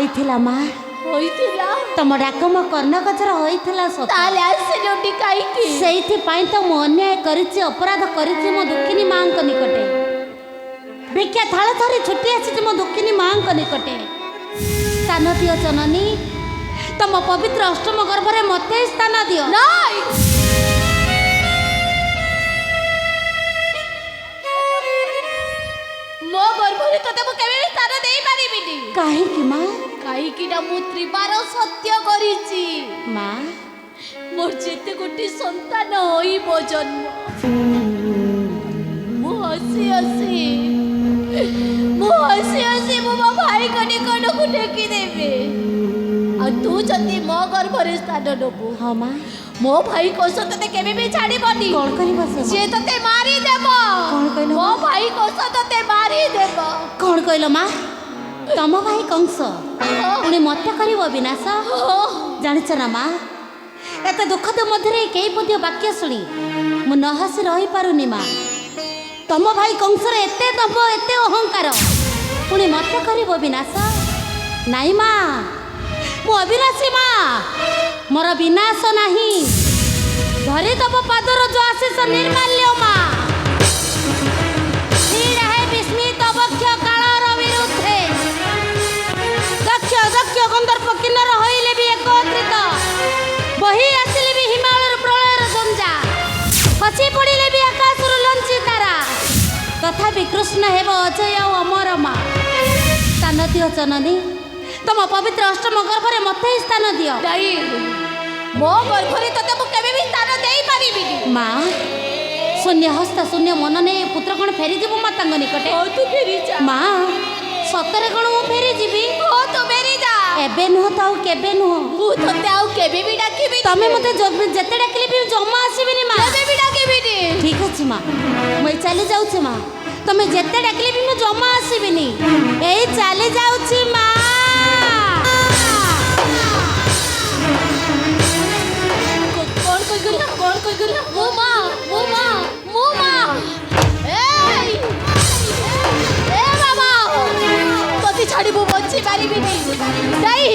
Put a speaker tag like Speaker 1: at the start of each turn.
Speaker 1: होइथिला माँ
Speaker 2: होइथिला
Speaker 1: तम डाक मो कर्णगजर होइथिला सत
Speaker 2: ताले आसिलोटी काईकी
Speaker 1: सेइथि पाई तो मो अन्याय करिछि अपराध करिछि मो दुखिनी माँ को निकटे भिक्षा थाल धरी छुट्टी आछि मो दुखिनी माँ को निकटे स्थान दियो जननी तम पवित्र अष्टम गर्भरे मते स्थान दियो
Speaker 2: नाई मो गर्भरे तते मु केबे भी स्थान देई पारिबिनी
Speaker 1: काहे कि माँ
Speaker 2: काईकी ना मु त्रिबार सत्य करिछि
Speaker 1: माँ
Speaker 2: मोर जेते गोटी संतान होइबो जन्म मु हसी हसी मो भाई को निकट को टेकी देबे आ तू जति मो गर्भरे स्थान नबु
Speaker 1: हाँ माँ
Speaker 2: मो भाई को सो तते केबे भी छाड़ी बनी
Speaker 1: कौन करिबो से
Speaker 2: जे तते मारी देबो
Speaker 1: कौन कहलो
Speaker 2: मो भाई को सो तते मारी देबो
Speaker 1: कौन कहलो माँ तम भाई कंस पुणी मत करिबो विनाश जानिछ ना माँ एत दुखद मध्य कई पद्य वाक्य शुणी मु न हसी रही पारुनी माँ तम भाई कंसर एते दम्भ एते अहंकार पुणी मत करिबो विनाश नाई माँ मु अविनाशी माँ मोर विनाश नाही धरी दब पादर जो आशीष निर्माल्य माँ धीर है विस्मित अवक्ष कालर विरुद्धे दक्ष दक्ष गंधर्प किन्नर होइले भी एकत्रित बही आसिले भी हिमालयर प्रलयर गंजा खसी पड़िले भी आकाशर लंची तारा तथापि कृष्ण हेब अजय अमर माँ स्थान दियो जननी तम पवित्र अष्टम गर्भरे मते स्थान दियो
Speaker 2: दाई मो गर्भरे तते मु केबे भी स्थान देई पारिबिनी
Speaker 1: माँ शून्य हस्त शून्य मन ने पुत्र कौन फेरी जीव माता निकटे
Speaker 2: ओ तू फेरी जा
Speaker 1: माँ सतरे कौन मु फेरी जीवी
Speaker 2: ओ तू फेरी जा
Speaker 1: एबे नुह तो केबे नुह
Speaker 2: मु तते आउ केबे भी डाकिबी
Speaker 1: तमे मते जेते डाकिले भी जम्मा आसीबिनी माँ
Speaker 2: केबे भी डाकिबी
Speaker 1: ठीक अछि माँ मैं चली जाउछि माँ तमे जेते डाकिले भी मु जम्मा आसीबिनी एई चली जाउछि माँ
Speaker 2: कौन कोई गला मो मां ए बाबा तोती छाड़ी बो बच्ची पारिबिनी दाई